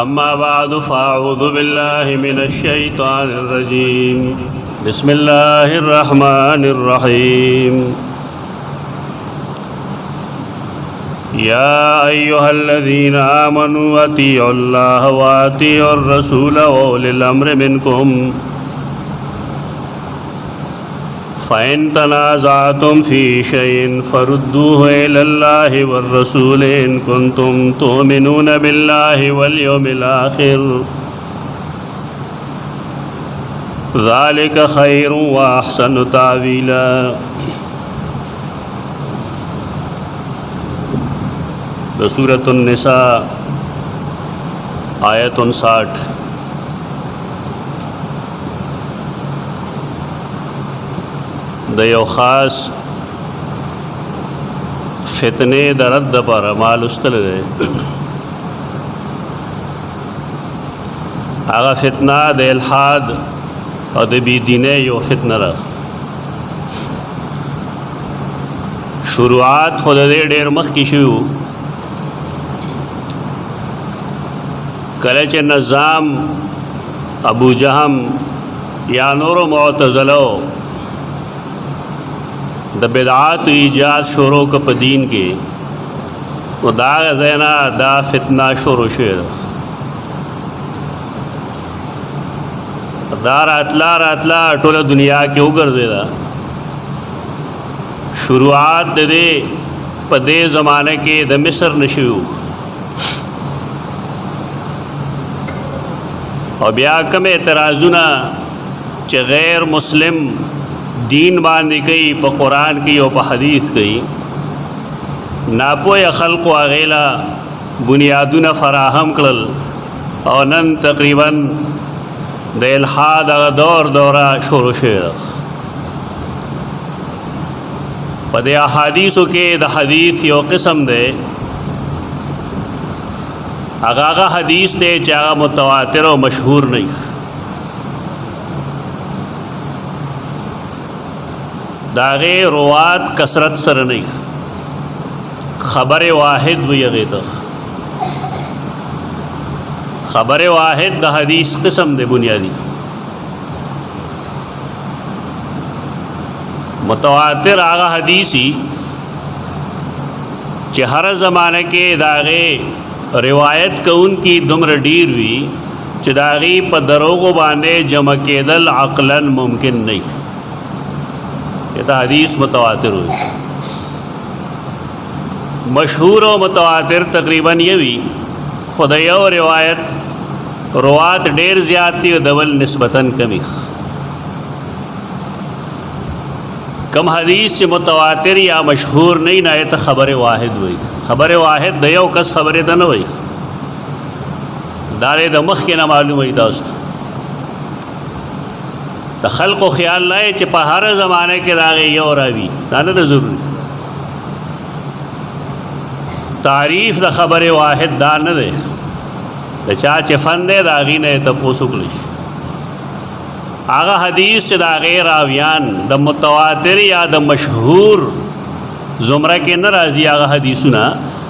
أما بعد فأعوذ بالله من الشيطان الرجيم بسم الله الرحمن الرحيم يا أيها الذين آمنوا أطيعوا الله وأطيعوا الرسول وأولي الأمر منكم فإن تنازعتم في شيء فردوه إلى الله والرسول إن كنتم تؤمنون بالله واليوم الآخر ذلك خير وأحسن تأويلا. سورة النساء آیت 59. د یو خاص فتنه د رد پر مال استل دی. هغه فتنه د الحاد او د بی دینه یو فتنه را شروعات خود دې ډېر مخکې شو. کله چې نظام ابو جهم یا نور معتزلو د بدعات ایجاد شروع کو په دین کې و دا زینا دا فتنه شروع شوه. دا راتلا ټوله دنیا کې وګرځیدا. شروعات د دې په دې زمانه کې د مصر نشو او بیا کوم اعتراضونه چې غیر مسلم دین باندې کوي په قرآن کې او په حدیث کوي ناپوهه خلق او غیلا بنیادونه فراهم کړل او نن تقریبا د الحاد دوره شروع شوه. په دې احادیثو کې د حدیث یو قسم دی هغه حدیث ته چې هغه متواتر او مشهور نه داغه روات کثرت سره نه خبر واحد وی غیته خبر واحد د حدیث قسم دی بنیادی. متواتر هغه حدیثی چې هر زمانه کې داغه روایت کون کی دمر ډیر وی چې داغي په دروغ باندې جمع کېدل عقلا ممکن نه. دا حدیث متواتر ہوئی. مشہور و متواتر تقریباً یہ بھی خدایو روایت روات ډیر زیادتی و دول نسبتاً کمی. کم حدیث سے متواتر یا مشہور نہیں نہ تو خبر واحد ہوئی. خبر واحد دیو کس خبر ته نه وي دارے د مخ کې نه معلوم وي. تاسو د خلق و خیال نه چې په هر زمانه کې راغی یو راوي دا نه ضروري. تعریف د خبر واحد دا نه دی د چا چې فن دی د هغې نه یې تپوس وکړی شي. هغه حدیث چې د هغې راویان د متواتر یا د مشهور زمره کې نه راځي هغه حدیثونه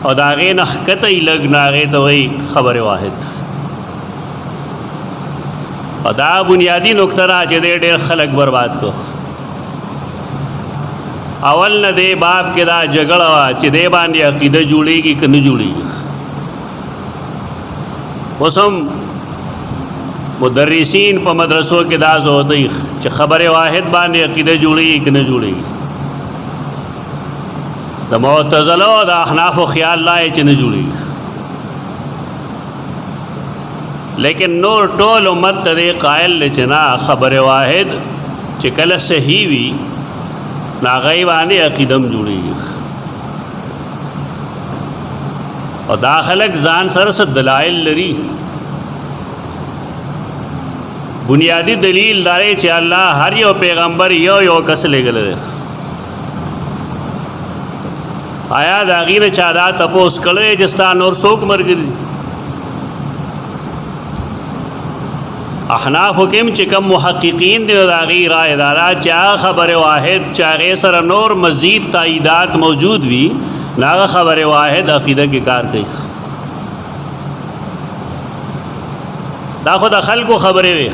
او د هغې نه ښکته یې لږ نه هغې ته وایي خبر واحد. او دا بنیادی نکته را چې دې ډېر خلک برباد کو. اول نه دې باب کې دا جګړه وه چې دې باندې عقیده جوړېږي که نه جوړېږي. اوس هم مدرسین په مدرسو کې دا زور دی چې خبر واحد باندې عقیده جوړېږي که نه جوړېږي. د معتزله او د احنافو خیال لا چې نه جوړېږي. لیکن نور ټول امت ته قائل چې نه خبر واحد چې کله صحیح وي هغې باندې عقیده هم جوړېږي. او دا خلک ځان سره څه دلایل لري. بنیادی دلیل دا دی چې الله هر یو پیغمبر یو کس لېږلی دی. آیا د هغې نه چا دا تپوس کړی چې ستا نور څوک ملګري دي؟ احناف حکم چې کم محققین دی د هغې رایه دا ده چې هغه خبر واحد چې هغې سره نور مزید تاییدات موجود وي نو هغه خبر واحد عقیده کې کار کوي. دا خو د خلکو خبرې وي.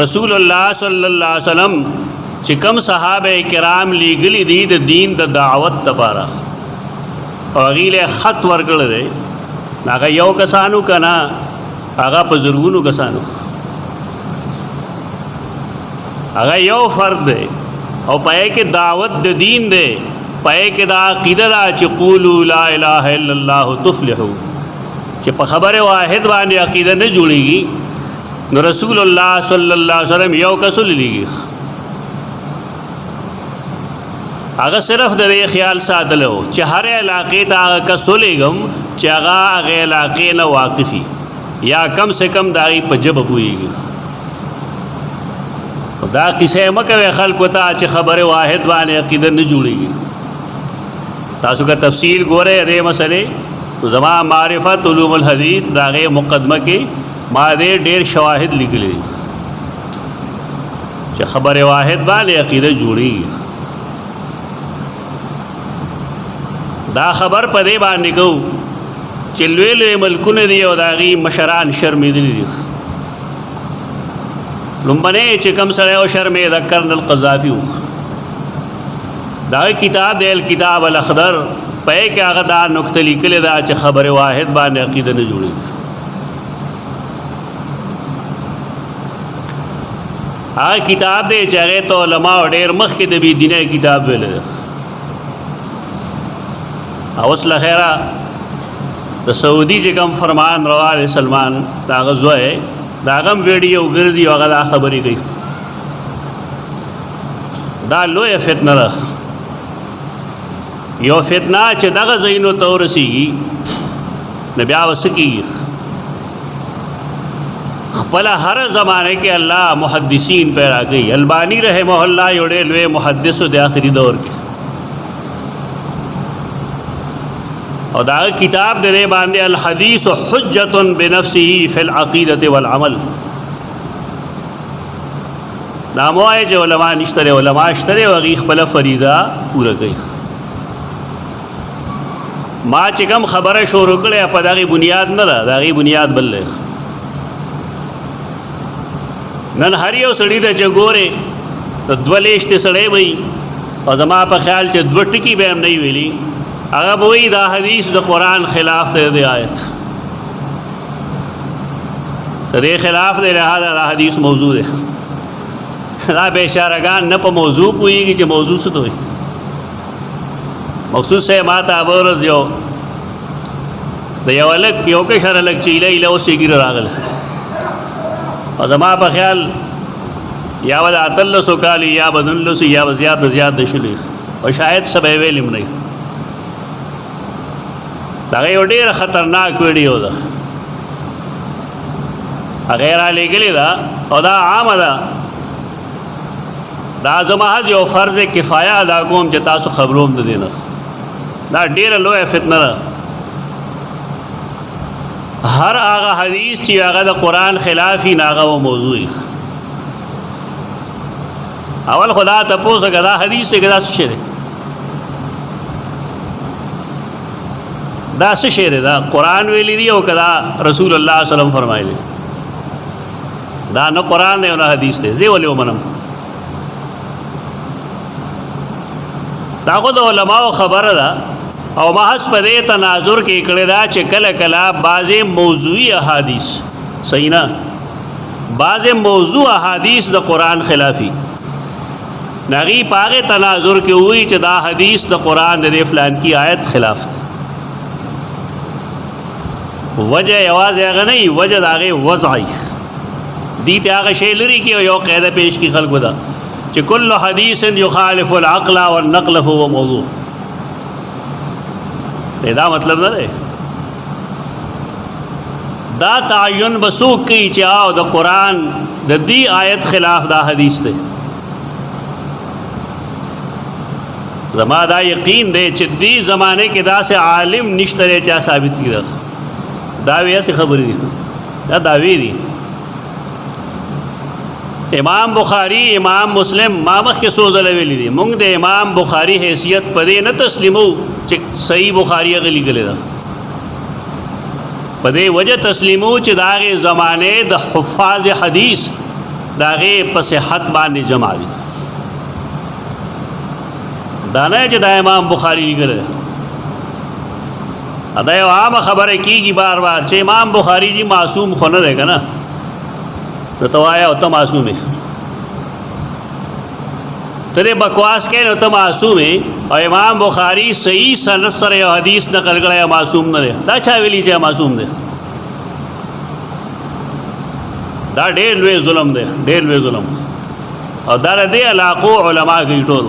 رسول الله صلی الله علیه وسلم چې کوم صحابه کرام لیږلي دي د دین د دعوت لپاره او هغې له خط ورکړی دی، هغه یو کسانو که نه، هغه په زرګونو کسانو، هغه یو فرد دی او پای کې دعوت د دین دی، پای کې دا عقیده ده چې قولوا لا اله الا الله تفلحوا، چې په خبره واحد باندې عقیده نه جوړیږي نو رسول الله صلی الله علیه وسلم یو کس لیږي، هغه صرف د دې خیال ساتلو چې هر علاقې ته هغه کس ولیږم چې هغه هغې علاقې نه واقفي یا کم سے کم د هغې په ژبه پوهېږي. دا قصه مه کوئ خلکو ته چې خبرې واحد باندې عقیده نه جوړېږي. تاسو که تفصیل ګورئ دې مسئلې نو زما معرفت علوم الحدیث د هغې مقدمه کې ما دې ډېر شواهد لیکلي دي چې خبرې واحد باندې عقیده جوړېږي. دا خبر په دې باندې کوو چې لوی لوی ملکونه دي او د هغې مشران شرمېدلي دي. لومبنی چې کوم سړی او شرمېده کرنل قذافي و، د هغې کتاب دی الکتاب الاخضر، په یې کې هغه دا نکته لیکلې ده چې خبرې واحد باندې عقیده نه جوړېږي. هغه کتاب دی چې هغې ته علماو ډېر مخکې د بې دینۍ کتاب ویلی ده. اوس له خیره د سعودي چې کوم فرمان روا دی سلمان د هغه زوی د هغه هم ویډیو ګرځي او هغه دا خبرې کوي. دا لویه فتنه ده، یو فتنه چې دغه ځایونو ته ورسېږي نو بیا به څه کېږي. خپله هر زمانه کې الله محدثین پیدا کوي. البانی رحمه الله یو ډېر لوی محدث و د آخري دور کې، اور دا کتاب دے باندې الحدیث حجت بنفسه فی العقیدة والعمل. دا موای چې علماء نشتره، علماء شتره او هغې خپله فریضه پوره کوي. ما چې کوم خبره شروع کړې په دغې بنیاد نه ده، د هغې بنیاد بل دی. نن هر یو سړي ته چې ګورې د دوه لیشتې سړی به وي او زما په خیال چې دوه ټکي به هم نه ویلي، هغه به وایي دا حدیث د قرآن خلاف دی، د آیت د دې خلاف دی، لہذا دا حدیث موضوع دی. دا بیچارهګان نه په موضوع پوهېږي چې موضوع څه ته وایي. مقصود صاحب ما ته هغه ورځ یو د یو هلک یو کشر هلک چې ایله ایله اوس یې ږیره راغله او زما په خیال یا به د 18 کال یا به 19 یا به زیات نه زیات د شلو او شاید څه به یې ویل هم نه وي. د هغې یو ډېره خطرناک ویډیو ده، هغې رالېږلې ده او دا عامه ده. دا زه محض یو فرض کفایه ادا کوم چې تاسو خبروم د دې نه. دا ډېره لویه فتنه ده. هر هغه حدیث چې هغه د قرآن خلافي نه هغه و موضوعي. اول خو دا تپوس که دا حدیث دی که دا څه شی دی؟ دا څه شی دی؟ دا قرآن ویلی دی او که دا رسول الله صلی الله علیه وسلم فرمایلی؟ دا نه قرآن دی او نه حدیث دی، زه ولې ومنم؟ دا خو د علماو خبره ده او محض په دې تناظر کې کړې ده چې کله کله بعضې موضوعي احادیث، صحیح نه، بعضې موضوع احادیث د قرآن خلافي هغې په هغې تناظر کې ووایي چې دا حدیث د قرآن د دې فلان کی آیت خلاف ده. وجه یوازې هغه نه وي، وجه د هغې وضعي دي ته هغه شی لري کې یو قاعده پیش کړي خلکو ده چې کل حدیث یخالف العقل والنقل فهو موضوع. دا مطلب نه دی. دا تعین به څوک کوي چې او د قرآن د دې آیت خلاف دا حدیث دی. زما دا یقین دی چې دې زمانه کې داسې عالم نشته دی چا ثابت کړي. دا ویسې خبرې دي، دا دعوې دي. امام بخاری، امام مسلم ما مخکې څو ځله ویلي دي، موږ د امام بخاری حیثیت په دې نه تسلیمو چې صحیح بخاری هغه لیکلې ده. په دې وجه تسلیمو چې د هغې زمانې د حفاظ حدیث د هغې په صحت باندې جمع دي. دا نه چې دا امام بخاري لیکلی دا یو عامه خبره کېږي بار بار چې امام بخاري جي معصوم خو نه دی که نه نو ته وایه او ته معصوم یې ته دې بکواس کوې نو ته معصوم یې او امام بخاري صحیح سند سره یو حدیث نقل کړی معصوم نه دی دا چا ویلي چې معصوم دی دا ډېر لوی ظلم دی ډېر لوی ظلم او دا د دې علاقو علما کوي ټول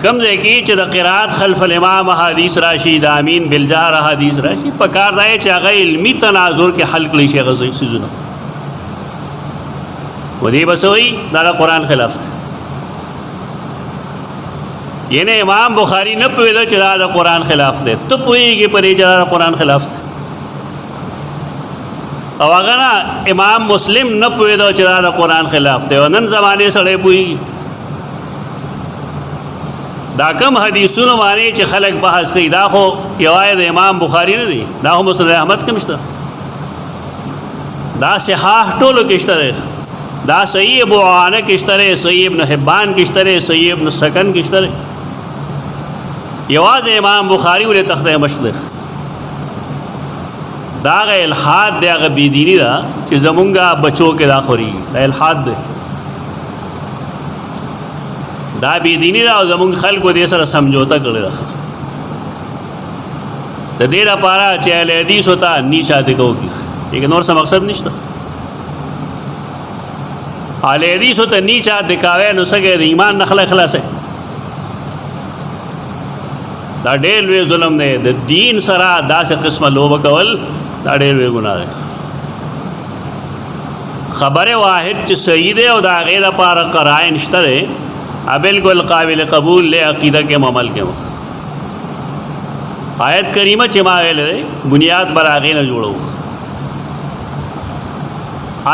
کم ځای کې چې د قرات خلف الامام حدیث راشي د امین بالجار حدیث راشي پکار دی چې هغه علمي تناظر کې حل کړي شي هغه څیزونه ودې بس وایي دا د قرآن خلاف دی یعنی امام بخاري نه پوهېده چې دا د قرآن خلاف دی ته پوهېږې په دې چې دا د قرآن خلاف دی او هغه نه امام مسلم نه پوهېده چې دا د قرآن خلاف دی او نن زمانې سړی پوهېږي دا کم حدیثونو باندې چې خلک بحث کوي دا خو یوازې د امام بخاري نه دی دا خو مسند احمد کې شته دا صحاح ټولو کې شته دی دا صحیح ابو عوانه کې شته دی صحیح ابن حبان کې شته دی صحیح ابن سکن کې شته دی یوازې امام بخاري ولې تخته مشق دی دا هغه الحاد دی هغه بېدیني ده چې زمونږ بچو کې دا خورېږي دا الحاد دی دا بېدیني ده او زمونږ خلکو دې سره سمجھوته کړې ده د دې لپاره چې اهل حدیثو ته نیچ عادي کوي لیکن نور څه مقصد نشته اهل حدیثو ته نیچ عادي کوي نو څه کوي د ایمان نه خلاصه دا ډېر لوی ظلم دی د دین سره داسې قسمه لوبه کول دا ډېر لوی ګناه دی خبره واحد چې صحیح دی او د هغې لپاره قرائن شته دی بالکل قابل قبول لے عقیدہ کے عمل کے آیت کریمہ چې ما ویل دی بنیاد بر هغې نه جوړو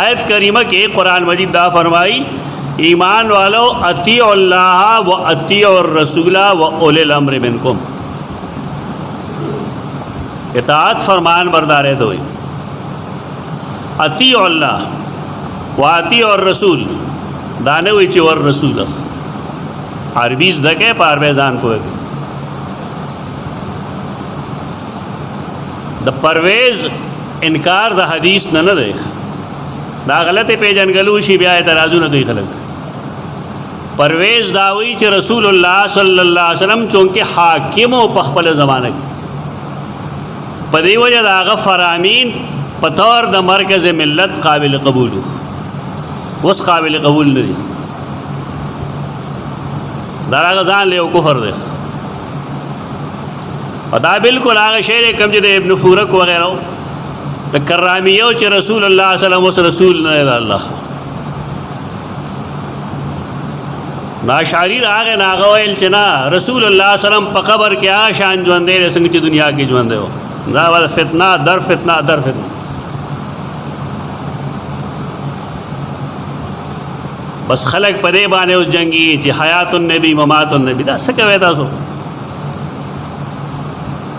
آیت کریمہ کې قرآن مجید دا فرمائی ایمان والو اطیعوا اللہ و اطیعوا الرسول و اولی الامر منکم اطاعت فرمان بردارے دوئی اطیعوا اللہ و اطیعوا الرسول دانے ہوئی چې ور رسول عربی زدکے پارویزان کوئے دا پرویز انکار دا حدیث نہ دیکھ دا غلط پیجن گلوشی بیا اعتراضو نہ کوئی خلق پرویز داوی چھ رسول اللہ صلی اللہ علیہ وسلم چونکہ حاکم و پخپل زمانہ کی پدی وجہ دا آغا فرامین پتور دا مرکز ملت قابل قبول اس قابل قبول نہیں دا غزان لے او کفر دے اور دا بالکل آغا شعر کم جدے ابن فورک وغیرہ دا کرامیو چی رسول اللہ صلی اللہ علیہ وسلم اس رسول نے دا اللہ ناشعری راغے ناغویل چنا رسول اللہ صلی اللہ علیہ وسلم پا قبر کیا شان جوندے رے سنگ چی دنیا کی جوندے ہو دا فتنہ در فتنہ در فتنہ بس خلق پدے بانے اس جنگی چی حیات النبی ممات النبی دا سکے ویتا سو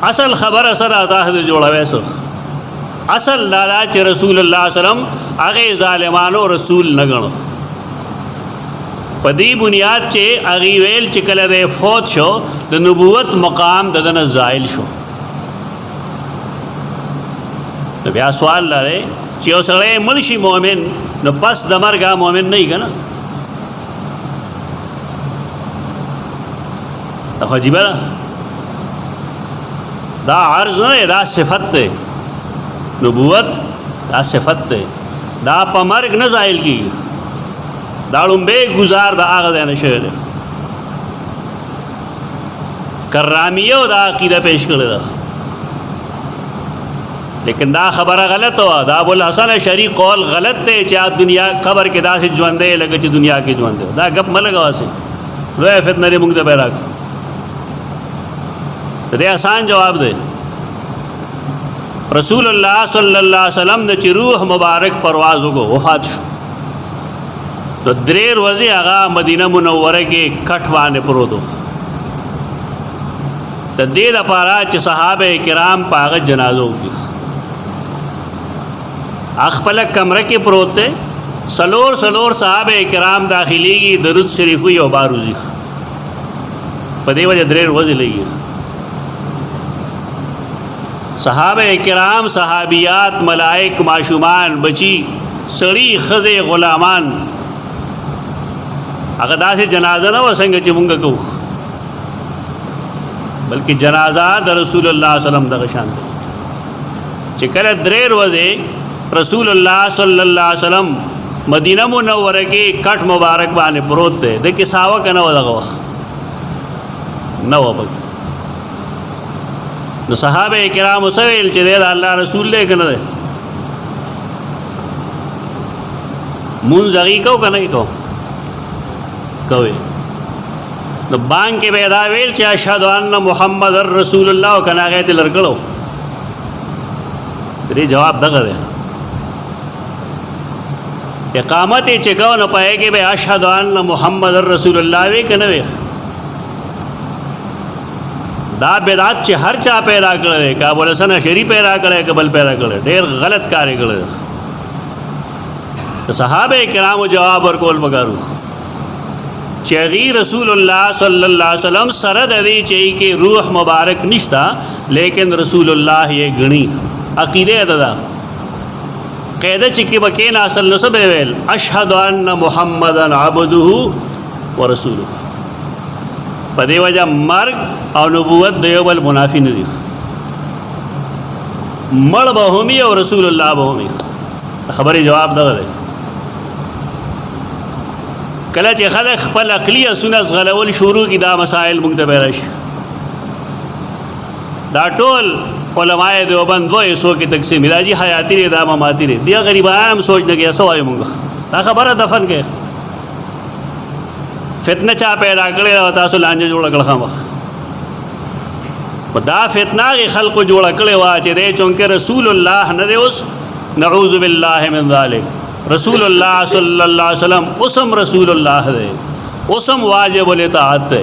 اصل خبر اثر آتا ہے جوڑا ویسو اصل لالا چی رسول اللہ صلی اللہ علیہ وسلم اغی ظالمانو رسول نگنو پدی بنیاد چی اغی ویل چی کل دے فوت شو دا نبوت مقام ددن زائل شو تو بیا سوال لارے چی او سرے ملشی مومن نو پس دمرگا مومن نہیں گا نا عجیبہ دا عرض نہ دا صفت دے نبوت دا صفت دے دا پا مرگ نہ زائل کی دا لنبے گزار دا آغا دینا شہر کرامیو دا عقیدہ پیش کرے دا لیکن دا خبر غلط ہوا دا ابو الحسن اشعری قول غلط تے چاہ دنیا خبر کے دا سے جواندے لگے چاہ دنیا کے جواندے دا گپ ملگا واسے روئے فتنہ دے منگ دے پیراک دے آسان جواب دے رسول اللہ صلی اللہ علیہ وسلم نے چی روح مبارک پروازوں کو وفات شو تو دریر وزی آغا مدینہ منورہ کے کٹ بانے پرو دو د دې لپاره چې صحابه کرام په هغه جنازو کې خپل کمره کې پروت دی سلور صحابه کرام داخليږي درود شریف یو باروزی په دې وجه درې ورځې لګي صحابه کرام صحابیات ملائک معشومان بچی سړی خزه غلامان هغه داسې جنازه نه وسنګ چې مونږ کوو بلکې جنازه د رسول الله صلی الله علیه وسلم دغه شان دی چې کله درې ورځې رسول الله صلی الله علیه وسلم مدینه منوره کې کټ مبارک باندې پروت دی د کې ساوه کنه ودغه وخت نو وبک نو صحابه کرام وسویل چې د الله رسول له کنه ده مونږ هغه کو کنه کو کوي نو بانګ کې به دا ویل چې اشهد ان محمد رسول الله کنه هغه ته لړکړو دې جواب دغه ده اقامت چې کو نه پای کې به اشهد ان محمد رسول الله وی کنه وی دا بدعت چې هر چا پیدا کړل کابل حسن شری پیدا کړل قبل پیدا کړل ډېر غلط کار کړل صحابه کرامو جواب ورکول وګارو چې غی رسول الله صلی الله علیه وسلم سره د دې چې کې روح مبارک نشتا لیکن رسول الله یې غنی عقیده ده قاعده چې کې بکین اصل نسب ویل اشهد ان محمدن عبده ورسوله په دې وجه مرګ او نبوت د یو بل منافی نه دي مړ به همي او رسول الله به همي خبرې جواب دغه دی کله چې خلک خپل عقلی اسونه غلول شروع کی دا مسائل موږ ته پیدا شي دا ټول علماء دیوبند دوی سو کې تقسیم راځي حیاتی لري دا مماتی لري دی غریبان هم سوچ نه کې سوای موږ دا خبره دفن کې فتنه چا پیدا کړی او تاسو لانجه جوړ کړل خامخ په دا فتنه غي خلق جوړ کړي وا چې دې چونکه رسول الله نه دی اوس نعوذ بالله من ذلک رسول الله صلی الله علیه وسلم اسم رسول الله دی اسم واجب الاطاعت دی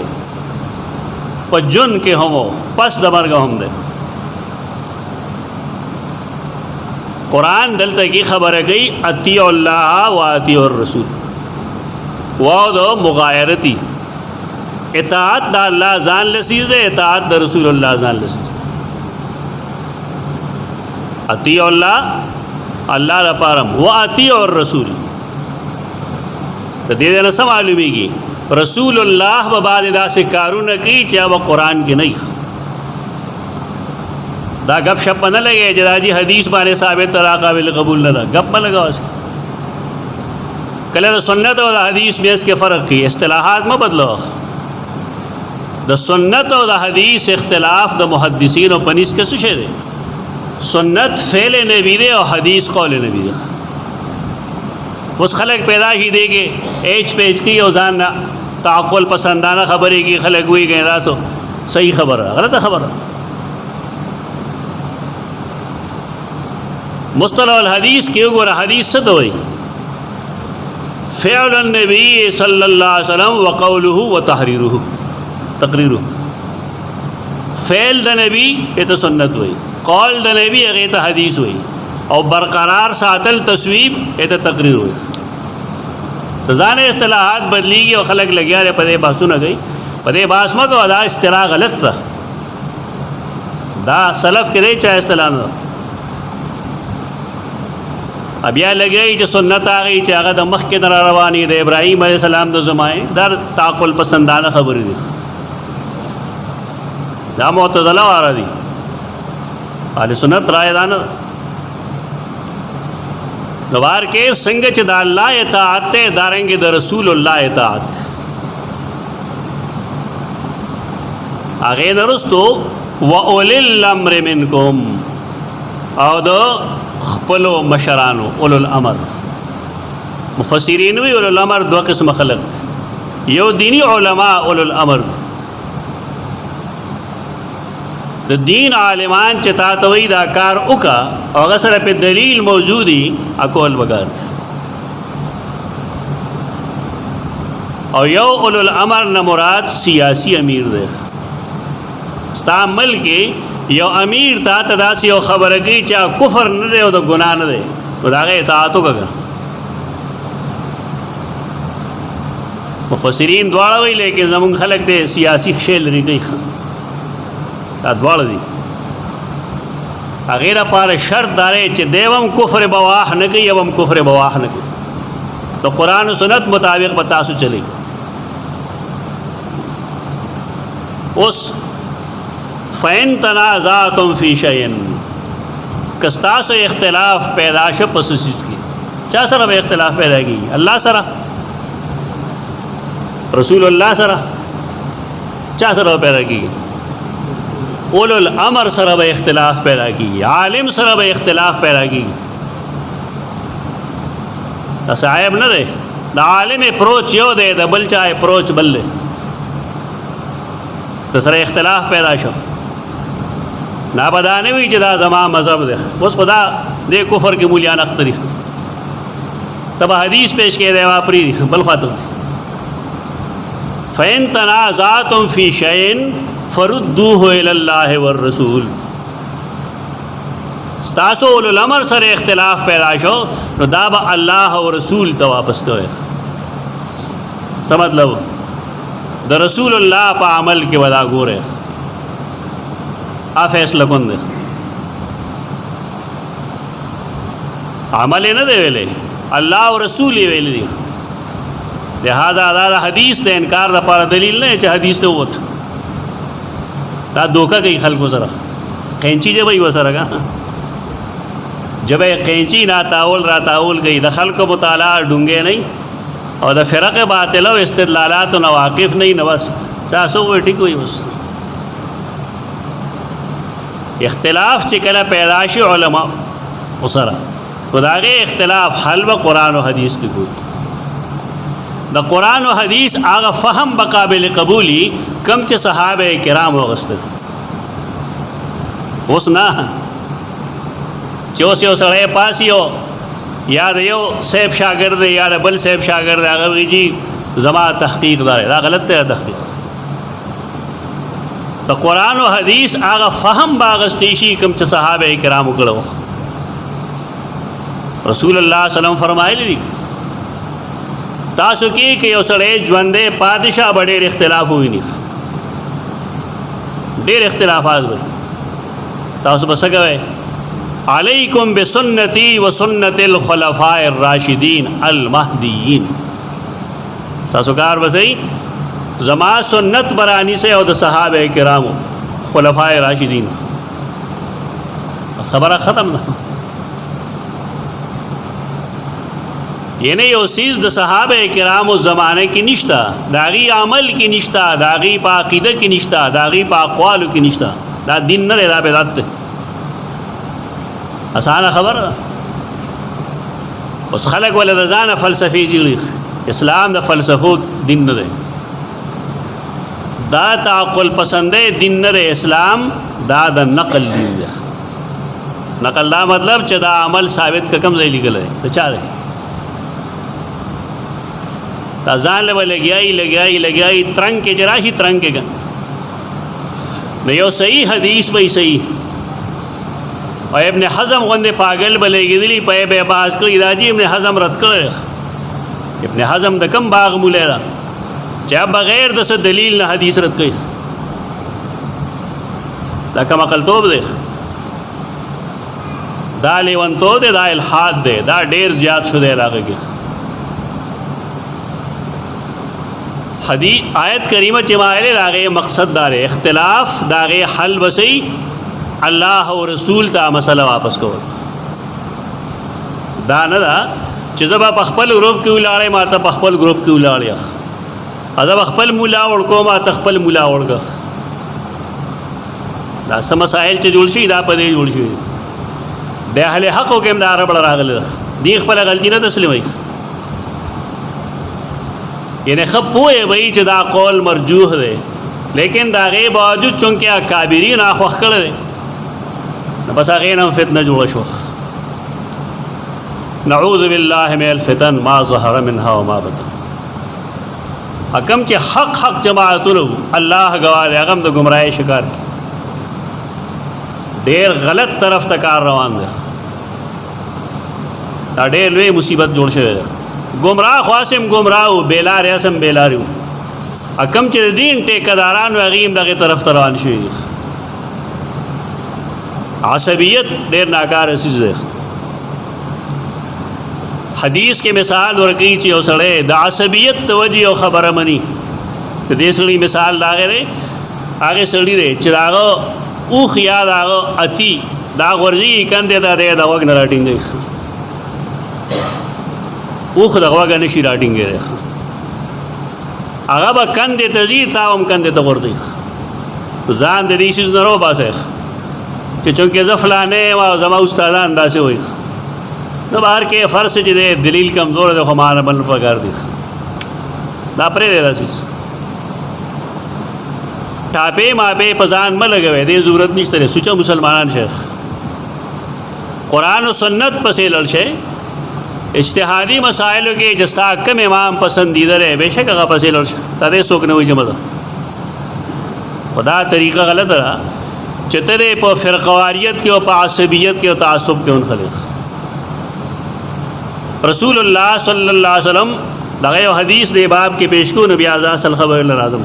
په جن کې هم پس د مرګ هم دی قرآن دلته کی خبره کوي اطیع الله و اطیع الرسول واو دو مغایرتی اطاعت دا اللہ ځان لسیز دے اطاعت دا رسول اللہ ځان لسیز دے اطیع اللہ اللہ لپارم و اطیع الرسول تو دے دینا سم معلومی کی رسول اللہ بباد دا سے کارون کی چاہے وہ قرآن کی نہیں دا گپ شپ نہ لگے جدا جی حدیث بانے ثابت ترا قابل قبول نہ دا گپ میں لگا اسے کله د سنت او د حدیث بیس کې فرق کی اصطلاحات ما بدلو د سنت او د حدیث اختلاف د محدثین او پنیس کې څه شی دی سنت فعل نبی دی او حدیث قول نبی دی اوس خلک پیدا هی دی کې ایچ پیچ کی او ځان تعقل پسندانه خبرې کی خلک وی غیر راسو صحیح خبره غلطه خبره مصطلح الحدیث کې وګوره حدیث څه دی فعل النبی صلی اللہ علیہ وسلم وقوله وتحریره تقریره فعل د نبی ته سنت وای قول د نبی هغه ته حدیث وای او برقرار ساتل تصویب ته تقریر وای ځان اصطلاحات بدلیږي او خلک لګیا لري په دې باسونه گئی په دې باس مکو دا اصطلاح غلط ده دا سلف کې چا اصطلاح نه بیا لګی چې سنت هغه چې هغه د مخ کې در رواني د ابراهیم علیه السلام د زمانه در تعقل پسندانه خبرې دي دا معتزله واره دي اهل سنت رائے دان نوار کې څنګه چې د الله اطاعت ته دارنګ د رسول الله اطاعت هغه نرستو واولل الامر منکم او دو خپلو مشرانو اولو الامر مفسرین وی اولو الامر دو قسم خلق یو دینی علماء اولو الامر د دین عالمان چې تا ته وی دا کار وکا او هغه سره په دلیل موجودی اکول وګار او یو اولو الامر نه مراد سیاسی امیر دی ستا ملک یو امیر تا ته داسې یو خبره کوي چې کفر نه دی او د ګناه نه دی نو د هغې اطاعت وکړه. مفسرین دواړه وایي لیکن زمونږ خلک دی سیاسي خشې لري کوي دا دواړه دي. هغې دپاره شرط دا دی چې دی هم کفر بواح نه کوي او هم کفر بواح نه کوي د قرآن و سنت مطابق به تاسو چلی. اوس فَإِن تَنَازَعْتُمْ فِي شَيْءٍ که ستاسو اختلاف پیدا شو پس چیز کی چا سره به اختلاف پیدا کیږي؟ الله سره، رسول الله سره، چا سره پیدا کیږي؟ اولو الامر سره به اختلاف پیدا کیږي، عالم سره به اختلاف پیدا کیږي. دا صاحب نه دی، د عالم اپروچ یو دی د بل چا اپروچ بل دی، د سره اختلاف پیدا شو نا به دا نه وي چې دا زما مذهب دی. اوس خو دا دې کفر کې مولیان اختري ته به حدیث پیش کړی دی واپري بل خوا ته فَإِن تَنَازَعْتُمْ فِي شَيْءٍ فَرُدُّوهُ إِلَى اللَّهِ وَالرَّسُولِ ستاسو اولو الامر سره اختلاف پیدا شو نو دا به الله او رسول ته واپس کوئ. څه مطلب؟ د رسول الله په عمل کې ودا ګوره فیصله کن دی، عمل نه دی ویلې، الله او رسول یې ویلي دي. لہذا دا حدیث د انکار لپاره دلیل نه چې حدیث ته ووت دا دوکه کوي خلکو سره. قینچي جبه یې وسره که جبه قینچي ناتاول راتاول کوي، د خلکو مطالعه ډونګې نه او د فرق باطله او استدلالاتو نه واقف نه نو بس چاسو وی ټیک وي. بس اختلاف چې کله پیدا شي علما سره نو د هغې اختلاف حل به قرآن و حدیث کې کوي. د قرآن و حدیث هغه فهم به قابل قبولی کم چې صحابه کرام واغسته. اوس نه چې اوس یو سړی پاسی او یا د یو صاحب شاګرد دی یا د بل صاحب شاګرد دی هغه وایي جی زما تحقیق دا دا غلط دی. تحقیق د قرآن و حدیث هغه فهم به اغستی شي کوم چې صحابه کرامو کړو. رسول الله صلی الله علیه وسلم فرمایلی دي تاسو کې که یو سړی ژوندی پادشاه به ډېر اختلاف وویني، ډېر اختلافات به تاسو به څه کوئ؟ علیکم بسنتی و سنت الخلفاء الراشدین المهدیین. تاسو کار به صحیح زما سنت برانی سے او د صحابه کرامو خلفاء راشدین. بس خبره ختم ده. یعنی یو سیز د صحابه کرامو زمانه کې نشتا، داغي عمل کې نشتا، داغي په عقیده کې نشتا، داغي په اقوالو کې نشتا. دا دین نه دی، دا بدعت دی. اسانه خبره ده. اوس خلک ولې د ځانه فلسفي جوړي. اسلام د فلسفو دین نه دی، دا تعقل پسنده دین نه دی. اسلام دا د نقل دین دی. نقل دا مطلب چې دا عمل ثابت که کم ځای لیکلی دی د چا دی؟ دا ځان له به لګیایي ترنګ کې چې راشي ترنګ کې نو یو صحیح حدیث به صحیح او ابن حزم غوندې پاگل به لګېدلي په به باز کړي دا چې ابن حزم رد کړی. ابن حزم د کم باغ مولی ده چې بغیر د څه دلیل نه حدیث رد کوي؟ دا کم عقلتوب دی، دا لیونتوب دی، دا الحاد دی، دا ډېر زیات شو دی هغه کې. حدیث آیت کریمه چې ما ویلې د هغې مقصد دا دی اختلاف د هغې حل بسئ الله او رسول ته مسله واپس کول. دا نه ده چې زه به په خپل ګروپ کې ولاړی ما ته په خپل ګروپ کې ولاړ یخ زه به خپل مولا وړکو ما ته خپل مولا وړکه. دا څه مسایل چې جوړ شي دا په دې جوړ شي. د اهل حقو کې هم دا ربړه راغلی ده، دې خپله غلطي نه تسلیموي. یعنی ښه پوهې به چې دا قول مرجوح دی لیکن د هغې باوجود چونکې اکابرین خوښ کړی دی نو بس هغې نه هم فتنه جوړه شوه. نعوذ بالله من الفتن ما ظهر منها وما بطن. حکم چې حق جماعتونو الله ګواه دی هغه هم د ګمراهۍ شکار ډېر غلط طرف ته کار روان دی. دا ډېر لوی مصیبت جوړ شوی دی. ګمراه خاصم ګمراه و بیلار اسم بیلاری و کم چې د دین ټیکدارانو هغې هم دغې طرف ته روان شوي دي. عصبیت ډېر ناکاره څیز دی. حدیث کې مثال ورکوي چې یو سړی د عصبیت د وجې یو خبره مني. د دې سړي مثال د هغې دی هغې سړي دی چې د هغه اوښ یا د هغه اتي دا غورځېږي کندې ته دی د غوږ نه راټینګوي. اوښ د غوږه نه شي راټینګېدی. هغه به کندې ته ځي تا هم کندې ته غورځوي. ځان د دې څیز نه روباسئ چې چونکې زه فلانی یم او زما استادان داسې وایي. نو بهر کې فرض چې دی دلیل کمزور دی خو مانه بل پکار دی. دا پرېږدی دا څیز ټاپې ماپې په ځان مه لګوئ. دې ضرورت نشته دی. سوچه مسلمانان شیخ قرآن و سنت پسې لړ شئ. اجتهادي مسائلو کې چې ستا کم امام پسندیده دی بېشک هغه پسې لړ شه. تا دې څوک نه وایي چې مه ځه. خو دا طریقه غلطه ده چې ته دې په فرقواریت کې او په عصبیت کې او تعصب کې ونښلې. رسول الله صلی الله علیه وسلم دغه یو حدیث دې باب کې پیش کړو. نبی اعظم اصل خبر لازم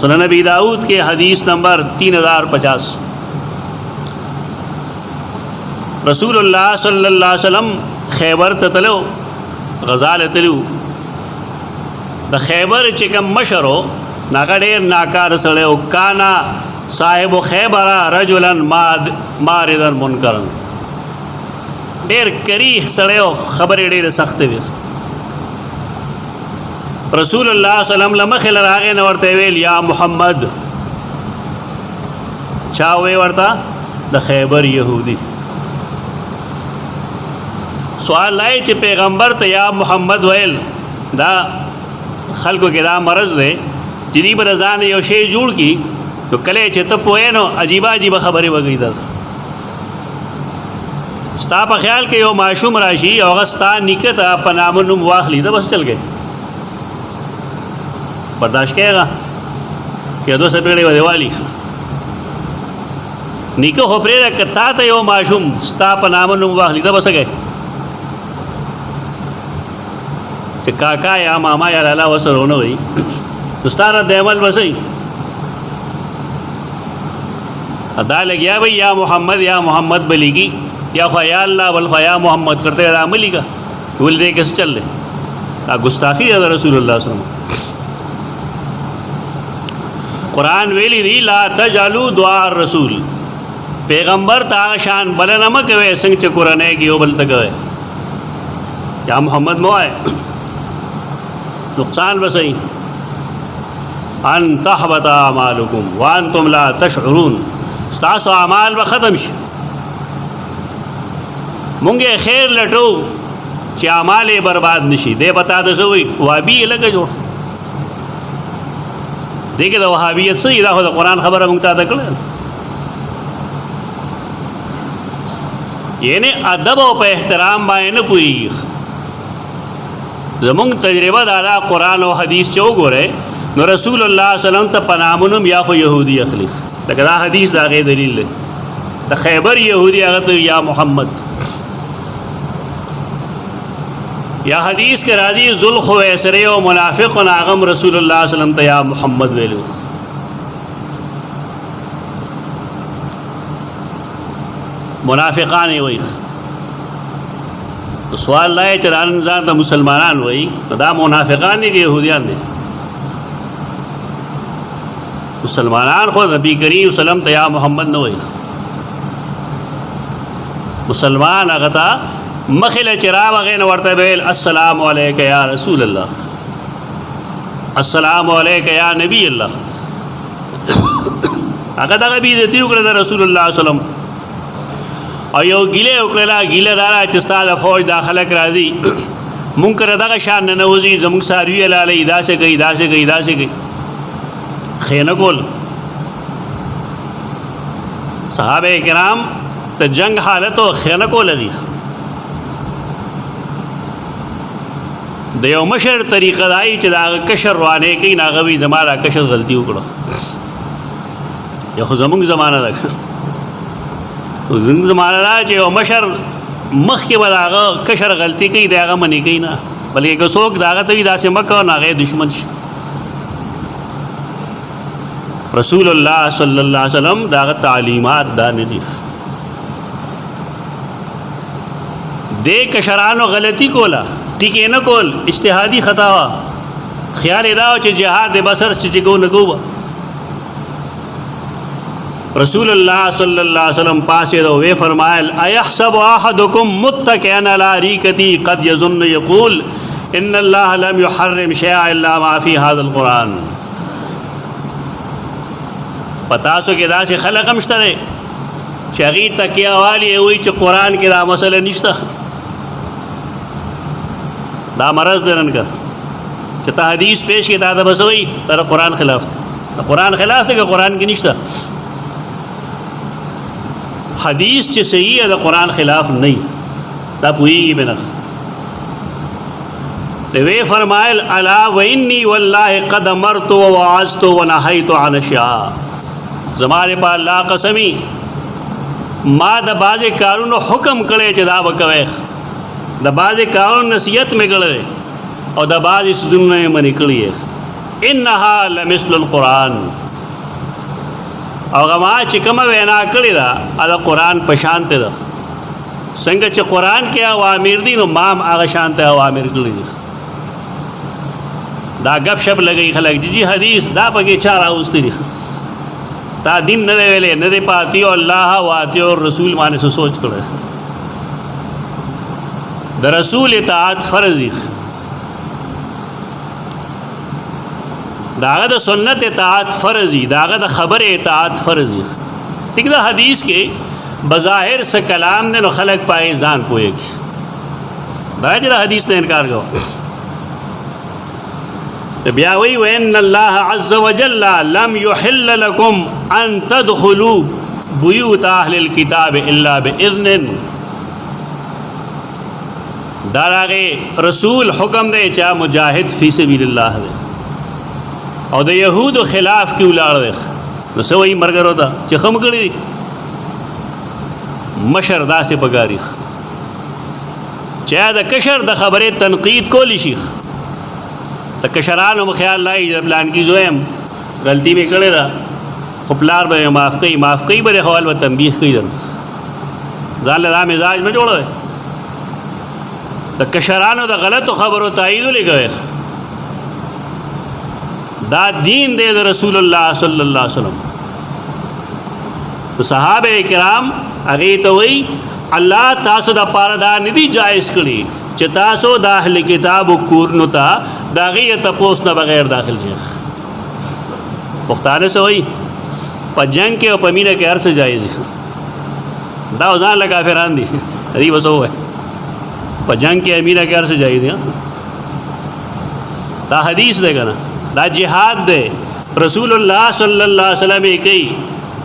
سنن نبی داؤد کے حدیث نمبر 3050. رسول اللہ صلی اللہ علیہ وسلم خیبر تتلو غزال تلو. د خیبر چې کوم مشر و هغه ډېر ناکار سړی و. کانا صاحب خیبر رجلا ماردا منکرا. ډېر کریح سړی و خبرې ډېرې سختې وې. رسول الله صلی الله علیه وسلم لمخې له هغې نه ورته ویل یا محمد. چا وی ورته د خیبر یهودي. سوال لای چې پیغمبر ته یا محمد ویل دا خلکو کې دا مرض دی چې دوی به د ځان یو شی جوړ کړي نو کله چې ته پوهې نو عجیبه عجیبه خبرې وکړي. دا ستا په خیال کې یو ماشوم راشي او هغه ستا نیکه ته په نامه نوم واخلي دا بس چل گئے. برداشت کېږه چې 200 پیړۍ به دیوالي نیکه خو پرېږده که تا ته یو ماشوم ستا په نامه نوم واخلي ته به څه کوې چې کاکا یا ماما یا لالا ورسره ونه وایي نو ستا رد عمل به څه وي. دا لګیا به یا محمد به لیکي یا خو یا الله بل خو یا محمد کرتے دا عملی کا ول دے کیسے چل رہے. دا گستاخی ہے رسول اللہ صلی اللہ علیہ وسلم. قرآن ویلی دی لا تجعلوا دعاء الرسول. پیغمبر تا شان بلنه مکوي څنګه چې قرآن کې یو بل تکوي یا محمد مو آئے نقصان بسئی. ان تحبط اعمالکم وانتم لا تشعرون. ستاسو اعمال به ختم شي. مونږه خیر لټو چې اعمال برباد نشي. دې پتا ده سوې وهابي لګه جوړ دغه د وهابیت څخه دا خو د قرآن خبره مونږ ته کړل. یعنی ادب او په احترام باندې نه پوهیږي. زمونږ تجربه دا قرآن او حدیث چې وګوره نو رسول الله صلی الله علیه وسلم ته پنامونم یا خو يهودي اخلي. دا حدیث دا غي دلیل دی. د خیبر يهودي هغه ته یا محمد. یا حدیث کے راضی ذوالخویسرے و منافق و ناغم رسول اللہ صلی اللہ علیہ وسلم تا یا محمد ویلو. منافقان وی تو سوال لائے چران ذات مسلمانان وی دا منافقان نہیں کہ یہودیان نے. مسلمانان خود نبی کریم صلی اللہ علیہ وسلم تا یا محمد نہ وی. مسلمان اغتا مخل چرا وغین ورته ویل السلام علیک یا رسول الله السلام علیک یا نبی الله. هغه دغه بیزتی وکړه د رسول الله صلی الله علیه وسلم او یو ګیله وکړه. ګیله دارا چې ستاسو فوج داخله راځي مونږ دغه شان نه وځي زموږ ساروی لاله داسې کوي داسې کوي خینه کول. صحابه کرام ته جنگ حالت او خینه کول لري. د یو مشر طریقه دای چې دا کشر روانه کوي ناغوي زماره کشر غلطي وکړه. یو خو زمونږ زمانہ ده زموږ زمانه دا چې یو مشر مخکې به د هغه کشر غلطي کوي د هغه منې کوي نه، بلکې که څوک د هغه ته وي داسې مه کوه نو هغه دشمن شي. رسول الله صلی الله علیه وسلم د هغه تعلیمات دا نه دي. دې کشرانو غلطي کوله، ټیکې نه کول، اجتهادي خطا وه. خیال یې دا و چې جهاد د بصر چې کو نه کو. رسول الله صلی الله علیه وسلم پاسې دو وی فرمایل ایحسب احدکم متکئا علی ریکتی قد یظن یقول ان الله لم يحرم شیئا الا ما فی هذا القرآن. پتاسو کې داسې خلق هم شته دی چې هغې تکیه والی وایي چې قرآن کې دا مسله نشته. دا مرض دی نن که چې ته حدیث پیش کې تا ته بس وایي دا د قرآن خلاف دی. د قرآن خلاف دی که قرآن کې نشته. حدیث چې صحیح ہے د قرآن خلاف نہیں دا پوئیگی بنا. وی فرمائل الا وانی واللہ قد امرت ووعظت ونہیت عن اشیاء. زمانے پا اللہ قسمی ما د بعض کارونو حکم کړی چې دا وکوي، د بعض کارونو نصیحت مې کړی او د بعض سدونه یې منې کړی. انها لمثل القرآن، او غما چې کومه وینا کړې ده دا قرآن په شان ته ده. څنګه چې قرآن کې اوامر دي نو ما هم هغه شان ته اوامر کړي دي. دا گپ شپ لګي خلک جی حدیث دا پکې چا راوستي دي. تا دین نه دی ویلې نه دی پاتې او الله او رسول باندې سوچ کړه. د رسول اطاعت فرض دی، داغه د سنت اطاعت فرض دی، داغه د خبر اطاعت فرض دی. ٹھیک ده حدیث کې بظاهر سے کلام نے نو خلق پائے ځان پوهیږي دا چې حدیث نه انکار کوي. بیا وی وان الله عز وجل لم يحل لكم ان تدخلوا بيوت اهل الكتاب الا باذن. داراغه رسول حکم دے چا مجاہد فی سبیل اللہ دے او د یهود خلاف کی ولاړ دی نو سوې مرګ وروته چې خم کړی مشر داسې پګاری چې د کشر د خبرې تنقید کولی شي. د کشرانو خیال لای د پلان کی زویم غلطی به کړی دا خو پلار به معاف کوي به حوال و تنبیه کوي ځان له مزاج مې جوړوي. د کشرانو د غلطو خبرو تایید لګوي. دا دین دے د رسول اللہ صلی اللہ علیہ وسلم. تو صحابہ کرام هغې ته وایي الله تاسو د پاره دا نه دي جایز کړي چې تاسو د اهل کتابو کورنو ته د هغې تپوس نه بغیر داخل شئ. پښتانه څه وایي په جنګ کې او په مینه کې هر څه جایز دي. دا ځان له کافران دي دوی به څه ووایي په جنګ کې مینه کې هر څه جایز دي. دا حدیث دی که نه دا جهاد دے. رسول اللہ صلی اللہ علیہ وسلم کئی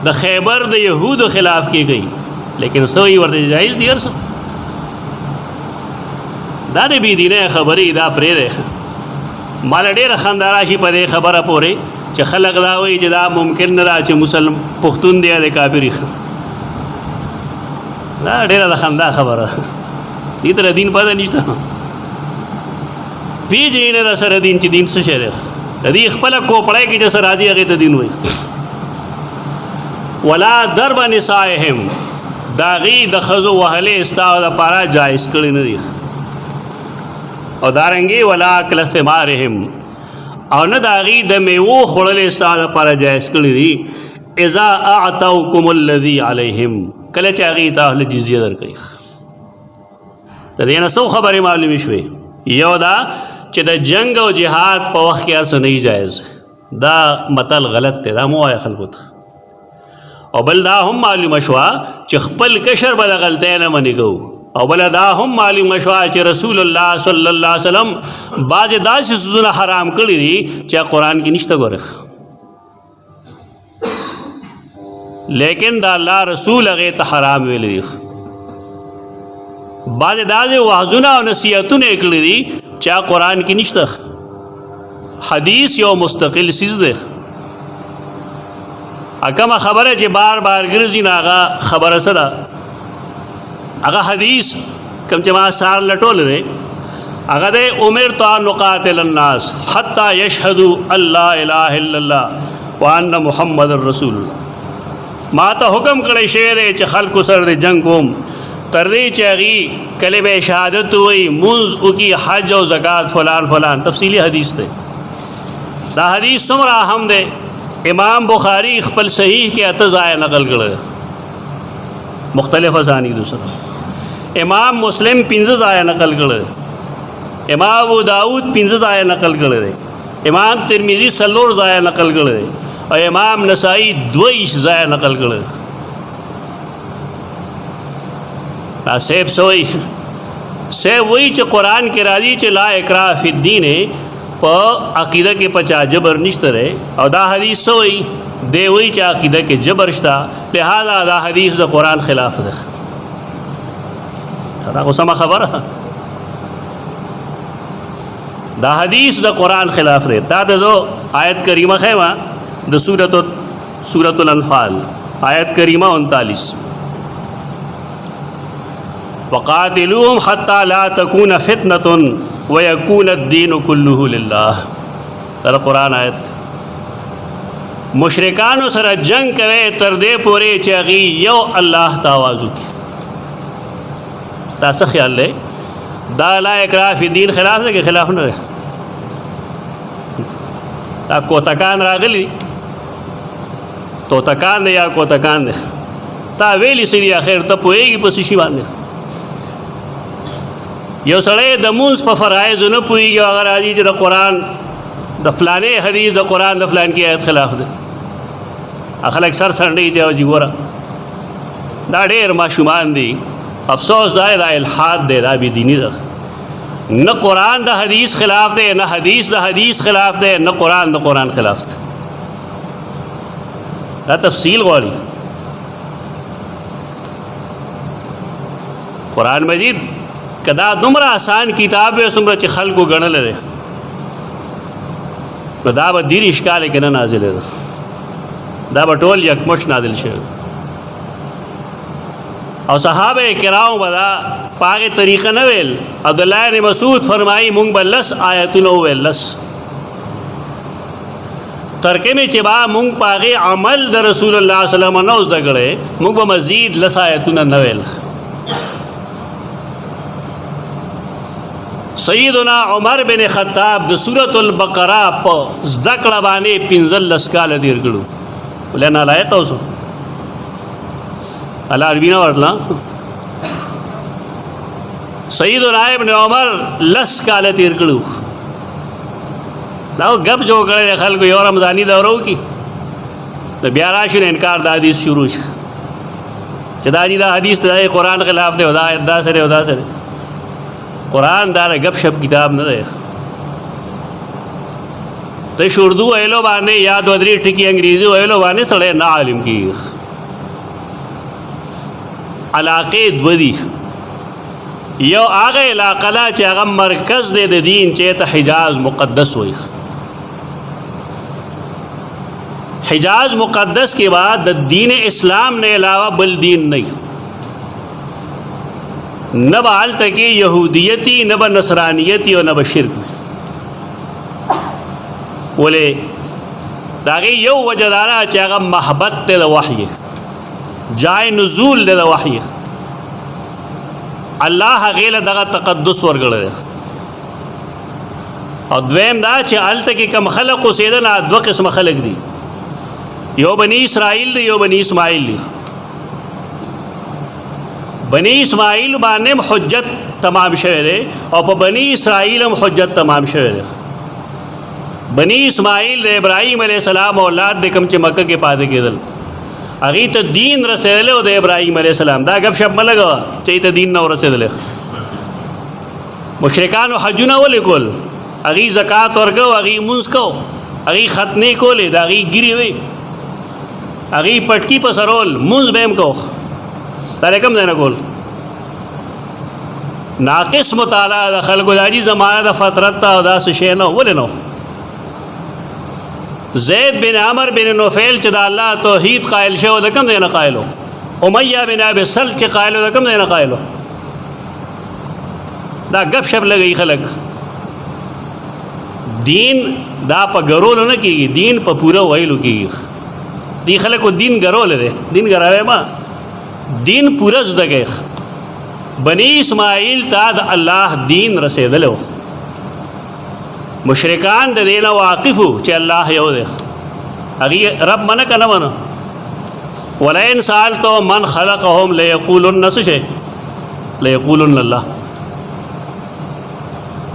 دا خیبر دا یہود خلاف کی گئی لیکن سوئی ورد جائز دی ارسو دا نبی دینے خبری دا پرے دے. مالا دیر خانداراشی پا دے خبر پورے چه خلق دا ہوئی چه دا ممکن ندا چه مسلم پختون دیا دے کافری دا دیر دا خاندار خبر دی تر دین پا دا نشتا پی جینے دا سر دین چه دین سشے دے دی خپل کوپړای کې چې راځي هغه ته دین وایي. ولا ضرب نسائهم داغي د خزو وهله استاو د پارا جایز کړی نه دي او دارنګي ولا اکل ثمارهم او نه داغي د میوه خړل استاو د پارا جایز کړی دي. اذا اعطوكم الذي عليهم کله چې هغه ته جزیه درکړي. ته دې نه سو خبره معلومه شوي یو دا چې د جنگ او جهاد په وخت کې څه نه جایز. دا متل غلط دی، دا مو وایي خلکو ته. او بل دا هم معلومه شوه چې خپل کشر به د غلطۍ نه منې کوو. او بل دا هم معلومه شوه چې رسول الله صلی الله علیه وسلم بعضې داسې څیزونه حرام کړي دي چې قرآن کې نشته ګوره لیکن دا الله رسول هغې ته حرام ویلی دي. بعضې داسې وعظونه او نصیحتونه یې کړي دي چا قرآن کی نشته. حدیث یو مستقل چیز ده. اکمه خبره چې بار بار ګرځي نه هغه خبره څه ده هغه حدیث کوم چې ما سار لټول دی هغه دی امرت ان نقاتل الناس حتى يشهدوا ان لا اله الا الله وان محمد رسول الله. ما ته حکم کړی شوی دی چې خلکو سره د جنگ کوم تر دې چې هغې کلمه شهادت وایي، مونځ وکړي، حج او زکات فلان فلان. تفصیلی حدیث دی. دا حدیث څومره اهم دی، امام بخاری خپل صحیح کې اته ځایه نقل کړی، مختلف اسانیدو سره. امام مسلم 15 ځایه نقل کړی، امام ابو داود 15 ځایه نقل کړی، امام ترمذی 4 ځایه نقل کړی او امام نسائی 22 ځایه نقل کړی. دا سیب سوئی سیب وہی چې قرآن کې راځي چې لا اکراه فی الدین په عقیده کې پچا جبر نشته رہے، او دا حدیث سوئی دی وہی چې عقیده کې جبر شتا، لہذا دا حدیث د قرآن خلاف ده. دا خو سمه خبره، دا حدیث د قرآن خلاف ده. تا د زو آیت کریمه خیمه د سورۃ الانفال آیت کریمه 39 وقاتلوهم حتى لا تكون فتنة ويكون الدين كله لله. دا قرآن آیت. مشرکانو سره جنگ کوي تر دې پورې چې هغې یو الله ته آواز وکړي. ستا څه خیال دی؟ دا لا اکراه فی الدین خلاف دی که خلاف نه دی؟ دا کوتکان راغلی، توتکان دی یا کوتکان دی، تا ویلی څه دي اخر ته پوهېږي په څه شي باندې. یو سړی د مونځ په فرایضو نه پوهېږي، هغه راځي چې د قرآن د فلانې حدیث د قرآن د فلان کې آیت خلاف دی. خلک سر سنډي چې جی ګوره دا ډېر ماشومان دي. افسوس دا دا الحاد دی، دا بېدیني ده. نه قرآن د حدیث خلاف دی، نه حدیث د حدیث خلاف دی، نه قرآن د قرآن خلاف دی. دا تفصیل غواړي. قرآن مجید کدا دومره آسان کتاب وي څومره چې خلکو ګڼلی دی، نو دا به 30 کاله کې نه نازلې ده، دا به ټول یکمشت نازل شوی. او صحابه کرام به دا په هغې طریقه نه ویل. عبدالله بن مسعود فرمایي مونږ به 10 آیتونه وویل، 10 ترکه میں چې با مونږ په هغې عمل د رسول الله صلی الله علیه وسلم نه زده کړی، مونږ به مزید 10 آیتونه نه ویل. سیدنا عمر بن خطاب د سورۃ البقره په زده کړه باندې 15 کاله تېر کړو. ولې نالایق اوسو الله عربي نه ورتله. سیدنا ابن عمر 10 کاله تېر کړو. دا غب جو کړی خلکو یو رمضاني دوره وکړي، نو بیا راشي نو انکار د حدیث شروع شي چې دا دا حدیث د قرآن خلاف دی، او دا آیت دا سره او دا سره. قرآن دا گپ شپ کتاب نه دی. تش اردو ویلو باندې یا 2-3 ټکي انګریزي ویلو باندې سړی نه عالم کېږي. علاقې دوه دي، یو هغه علاقه ده چې هغه مرکز دی د دین چې ته حجاز مقدس وایي. حجاز مقدس کے بعد د دین اسلام نے علاوہ بل دین نہیں، نہ بحال تک یہودیتی، نہ ب نصرانیتی اور نہ ب شرک. بولے داغی یو وجہ دارا چاہا محبت دے دا وحی، جائے نزول دے دا وحی، اللہ غیل دغا تقدس ورگڑ دے. اور دویم دا چاہ آل تک کم خلق و سیدنا دو قسم خلق دی، یو بنی اسرائیل دی، یو بنی اسماعیل دی. بنی اسماعیل بانم حجت تمام شوه دے، اور پا بنی اسرائیل ہم حجت تمام شوه دے. بنی اسماعیل دے ابراہیم علیہ السلام اولاد دے کم چے مکہ کے پادے کے دل اگی تا دین رسیدلے ہو دے ابراہیم علیہ السلام. دا گپ شپ ملگا چاہی تا دین نو رسیدلے. مشرکان و حجونا ولی کول، اگی زکاة ورگو، اگی منز کو، اگی ختنے کولے، دا اگی گری ہوئی، اگی پٹکی پسرول، منز بیم کو، تاریکم دینا کول. ناقص مطالعہ دا خلقو دا جی زمانہ دا فطرت تا دا سشینو ولی نو. زید بن عمر بن نوفیل چدا اللہ توحید قائل شو دا کم دینا قائلو، امیہ بن ابی سلط چې قایلو دا کوم ځای نه قایلو دا گپ شپ لګی خلک دین دا په ګرولو نه کېږي دین په پوره ویلو کېږي دی خلکو دین ګرول دی دین ګراوی ما دین پوره زده کوي بنی اسماعیل ته د الله دین رسېدلی و مشرکان د دې نه واقف وو چې الله یو دی هغې رب منه که نه منه ولئن سألتهم من خلقهم لیقولن څه شی لیقولن الله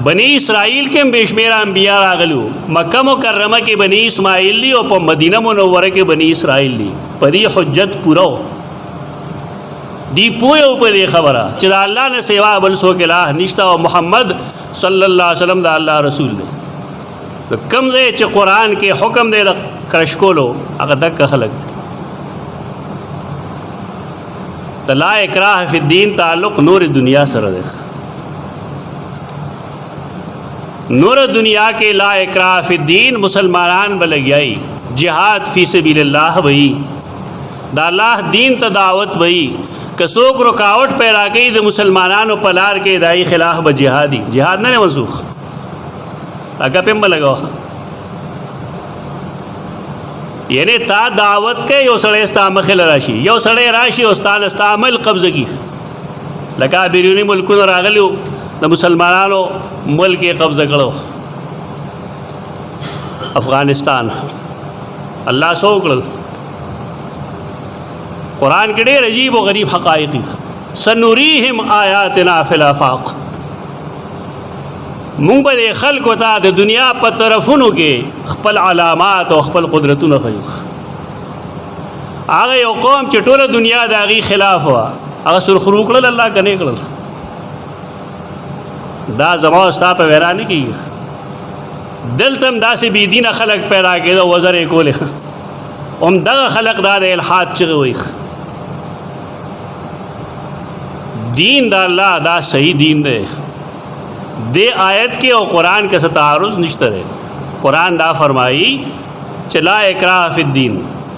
بنی اسرائیل کې هم بے شمېره انبیا راغلي وو مکه مکرمه کې بنی اسماعیل دي او په مدینه منوره کې بنی اسرائیل دي په دې حجت پوره و دی پوه په دې خبره چې د الله نه سوا بل څوک الہ نشته او محمد صلی الله علیه وسلم د الله رسول دی کوم ځای چې قرآن کې حکم دی د کرش کولو هغه دکه خلک دی د لا اکراه فی الدین تعلق نور دنیا سره دی نور دنیا کے لا اکراہ فی الدین مسلمانان بلگیائی جہاد فی سبیل اللہ بھئی دا اللہ دین تا دعوت بھئی کسوک رکاوٹ پیدا کی دا مسلمانانو پلار کے دائی خلاف بجہادی جہاد نہ منسوخ اگا پیم لگاو یعنی تا دعوت کے یو سڑے استا مخل راشی یو سڑے راشی استان استا عمل قبض کی لکا بیرونی ملکون راغلیو د مسلمانانو ملک قبضه کړو افغانستان الله سو کړل قرآن کې ډېر عجیب او غریب حقایق سنوریهم آیاتنا فی الآفاق مونږ به خلکو ته د دنیا په طرفونو کې خپل علامات او خپل قدرتونه ښیو هغه یو قوم چې ټوله دنیا د هغې خلاف وه هغه سرخرو کړل الله کنې کړل دا زما ستا په ویرا نه کېږي دلته هم داسې بې دینه خلک پیدا کېده وزر یې کولې هم دغه خلق دا د الحاد چغې وایي دین د الله دا صحیح دین دی دې آیت کې او قرآن کې څه تعارض نشته دی قرآن دا فرمایي چې لا اکراه فی الدین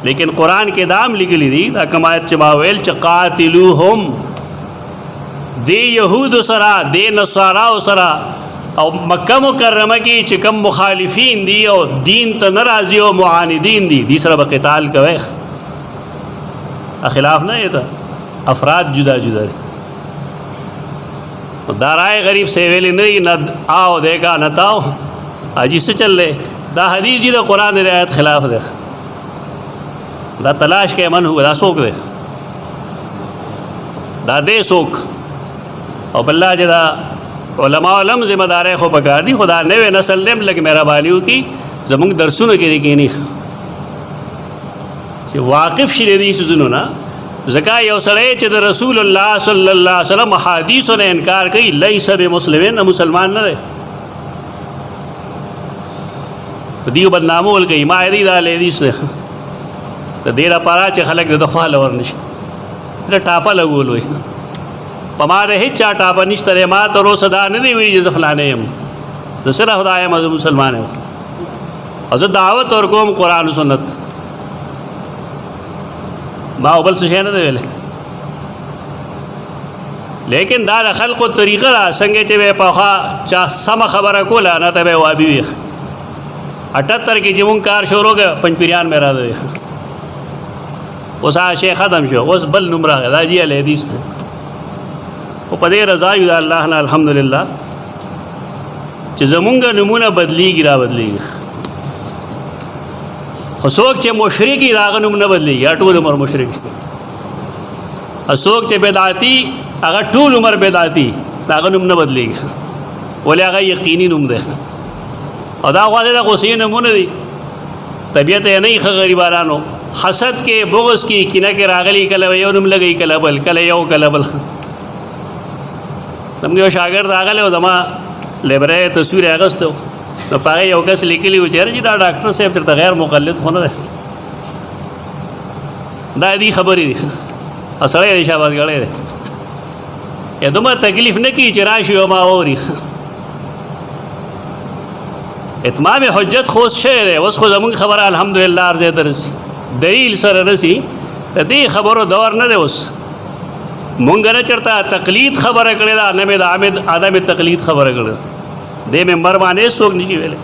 لیکن قرآن کې دا هم لیکلي دي دا کوم آیت چې ما ویل چې قاتلوهم دے یہود سرا دے نصارا سرا او مکہ مکرمہ کی چکم مخالفین دی او دین تا نرازی او معاندین دی سرا بقتال کوئے خلاف نہ یہ تھا افراد جدا جدا دی دارائے غریب سیویلی نہیں نہ آؤ دیکھا نہ تاؤ آجی سے چل لے دا حدیث جی دا قرآن رعایت خلاف دیکھ دا تلاش کے من ہوا دا سوک دیکھ دا دے سوک او بالله چې دا علماء علم ذمہ دارې خو پکار دي خدا نوې نسل دې لږ مهرباني وکړي زموږ درسونه کې کېنی چې واقف شي دې سيزونو نه ځکه یو سړی چې د رسول الله صلی الله علیه وسلم حدیثو نه انکار کوي لیس بمسلمین مسلمان نه دی دیو بدنامو ول کوي ما دې دا حدیث نه ته دې لپاره چې خلک د خواله ورنشي دا ټاپه لګول وي پماره هیڅ چا ټاپه نشته ما ته رو صدا نه دی وی چې فلانه يم د سره خدای مزه مسلمان یم او زه دعوت ورکوم قرآن و سنت ما بل څه شی نه دی ویلی لیکن دا د خلقو طریقه ده څنګه چې به پخوا چا سمه خبره کوله نه ته به وابي وي 78 کې چې مونږ کار شروع کړ پنځپیریان مې راځي اوس هغه شی ختم شو اوس بل نوم راغی دا جی حدیث ته خو په دې رضا یو د الله نه الحمدلله چې زمونږ نمونه بدلیږي را بدلیږي خو څوک چې مشرک وي د هغه نوم نه بدلیږي ټول عمر مشرک او څوک چې بدعتي هغه ټول عمر بدعتي د هغه نوم نه بدلیږي ولې هغه یقیني نوم دی او دا غواړي د غوسې نمونه دي طبیعت یې نه ښه غریبانو حسد کې بغض کې کینه کې راغلي کله یو نوم لګي کله بل کله یو کله بل زموږ یو شاګرد راغلی او زما لیبرې تصویر اخیستی و نو په هغې یو کس لیکلي و چې یاره چې دا ډاکټر صاحب درته غیر مقلد خو نه دی دا دې خبرې دي او سړی دی شاباس ګړی دی یا دومره تکلیف نه کړي چې راشي او ما واوري اتمام حجت خو اوس شوی دی اوس خو زموږ خبره الحمدلله ارزې ته رسي دلیل سره رسي د دې خبرو دور نه دی اوس. مونږ نه چرته تقلید خبره کړې ده، نه مې د عامد عدم تقلید خبره کړې ده. دې ممبر باندې څوک نشي ویلی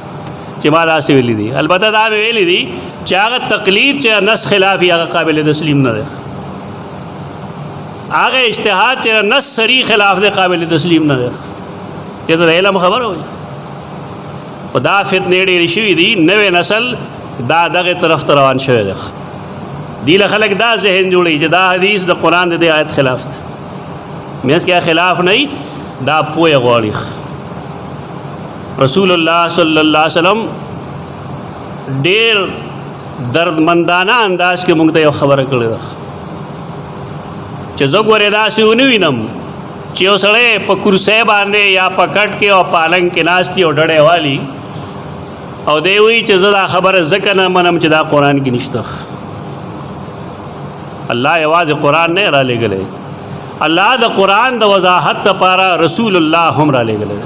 چې ما داسې ویلي دي. البته دا مې ویلي دي چې هغه تقلید چې نص خلافي هغه قابل تسلیم نه دی. هغه اجتهاد چې نص صریح خلاف دی قابل تسلیم نه دی. چې د علم خبره وي. او دا فتنې ډېرې شوي دي، نوې نسل دا دغه طرف ته روان شوی دی. دی له خلک دا ذهن جوړوي چې دا حدیث د قرآن د دې آیت خلاف دی. منځ کې خلاف نه وي، دا پوهه غواړي. رسول الله صلی الله علیه وسلم ډېر دردمندانه انداز کې موږ ته یو خبره کړې ده چې زه ګورې داسې ونه وینم چې یو سړی په کرسۍ باندې یا په کټ کې او پالنګ کې ناست او ډډې والي او دی وایي چې زه دا خبره ځکه نه منم چې دا قرآن کې نشته. الله یوازې قرآن نه را لېږلی، الله د قرآن د وضاحت لپاره رسول الله هم را لېږلی.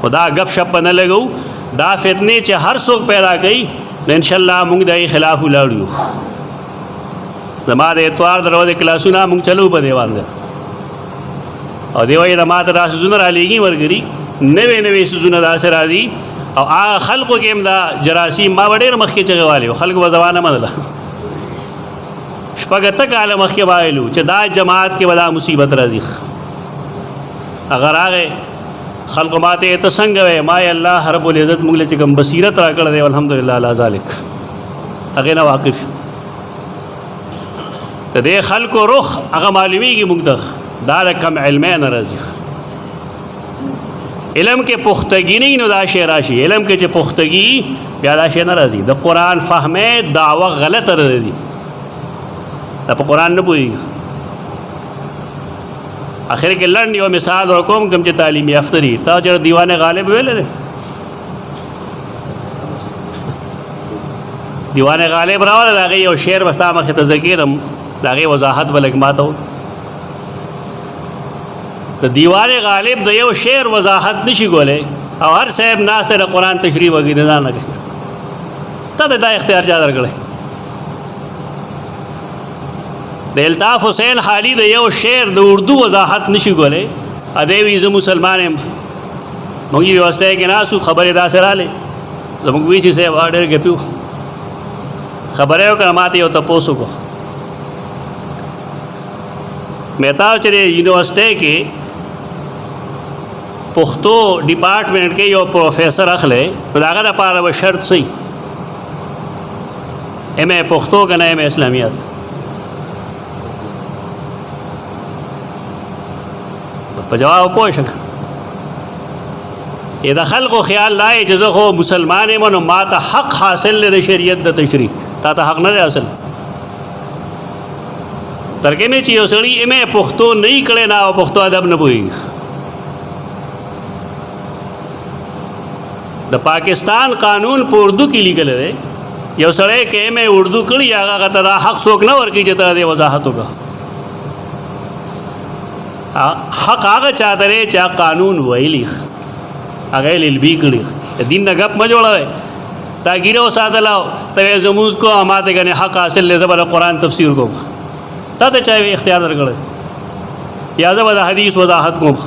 خو دا گپ شپ نه لګو، دا فتنې چې هر څوک پیدا کوي نو انشاءالله موږ د هغې خلاف ولاړ یو. زما د اتوار د ورځې کلاسونه موږ چلو په دې باندې، او دی وایي د ما ته دا څیزونه را لېږي ملګري، نوې نوې څیزونه داسې راځي. او هغه خلقو کې هم دا جراثیم ما به ډېر مخکې چغې والې وو، خلکو به زمانه منله. شپږ اته کاله مخکې به ویلو چې دا جماعت کې به دا مصیبت راځي. هغه راغی خلقو ما ته ته څنګه وی؟ ما یې الله رب العزت موږ له چې کوم بصیرت را کړی دی الحمدلله علی ذلک، هغې نه واقف د دې خلکو رخ هغه معلومیږي موږ ته دا د کم علمۍ نه راځي. علم کې پختګي نه نو دا شی راشي، علم کې چې پختګي بیا دا شی نه راځي. د قرآن فهمې دعوه غلطه راځي، دا په قرآن نه پوهېږي. اخر کې لنډ یو مثال ورکوم کوم چې تعلیم یافته دي. تا چې دیوان غالب ویلی دی، دیوان غالب راوله د هغې یو شعر به ستا مخې ته زه کېږدم، د هغې وضاحت به لږ ما ته وکړي. د دیوان غالب د یو شعر وضاحت نشي کولی او هر صاحب ناست دی د قرآن تشریح وکړي، د ځان نه کوي. تا ته دا اختیار چا درکړی؟ د الطاف حسین خالی د یو شعر د اردو وضاحت نشي کولی، ادی وی زه مسلمان یم. موږ یونیورسټۍ کې ناستو، خبرې داسې رالې، زموږ وی چې صاحب ډېر ګپي وو، خبره یې وکړه، ما ته یو تپوس وکړو. مې تا چې د یونیورسټۍ کې پښتو ډپارټمنټ کې یو پروفیسر اخلی نو د هغه دپاره به شرط صحیح ایم اے پښتو که نه ایم اے اسلامیات. په جواب پوه شک د خلقو خیال لای چې زه خو مسلمان یم نو ما ته حق حاصل دی د شریعت د تشریح، تا ته حق نه دی حاصل. ترکې مې چې یو سړي ایم اے پښتو نه یې کړی نه او پښتو ادب نه پوهېږي. د پاکستان قانون په اردو کې لیکلی دی، یو سړی که ایم اے اردو کړي هغه ته دا حق څوک نه ورکوي چې ته دې وضاحت وکړه. حق هغه چاته دی چې قانون ویلی، هغه یې للبي کړي. د دین نه ګپ مه جوړوئ. تا ګیره وساتله ته یې زمونځ کو ما ته ګنې حق حاصل دی، زه به د قرآن تفسیر کوم. تا ته چا اختیار درکړی؟ یا زه به د حدیث وضاحت کوم.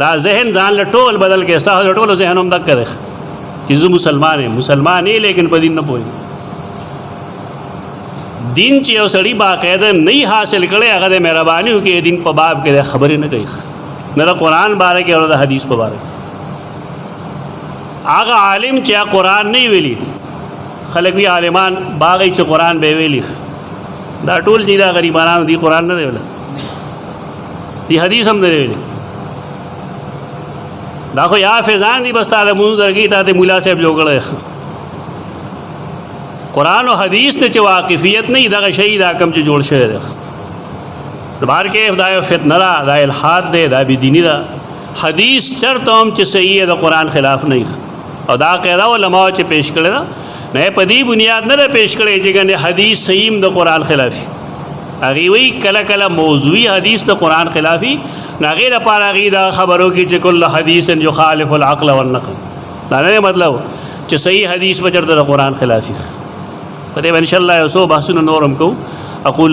دا ذهن ځان له ټول بدل کې، ستا د ټولو ذهن هم دقه دی چې زه مسلمان یم. مسلمان یې لیکن په دین نه پوهېږي. دین چې یو سړي باقاعده نه حاصل کړی هغه د مهرباني وکړي دین په باب کې خبرې نه کوي، نه د قرآن باره کې او د حدیث په باره کې. هغه عالم چې قرآن نه ویلي، خلک وي عالمان باغی چې قرآن به ویلي، دا ټول دي دا غریبانانو دی قرآن نه دی ویلی، دی حدیث هم نه دی ویلی. دا خو یا حافظان دي بس تا لمونځ درکوي، تا ته مولا صاحب جوړ کړی. قرآن و حدیث ته چې واقفیت نه وي دغه شی دا کم چې جوړ شوی دی. بهر کې دا یو فتنه ده، دا الحاد دی، دا بېدیني ده. حدیث چرته هم چې صحیح د قرآن خلاف نه وي، او دا قاعده علماو چې پیش کړې ده نه په دې بنیاد نه ده پیش کړې چې ګنې حدیث صحیح د قرآن خلافي. هغې وایي کله کله موضوعي حدیث د قرآن خلافي، نو هغې دپاره هغې دا خبرو کې چې کل حدیث یخالف العقل والنقل، دا نه دی مطلب چې صحیح حدیث به چېرته د قرآن خلافي. په دې ان شاء الله یو څو بحثونه نورم کو. اقول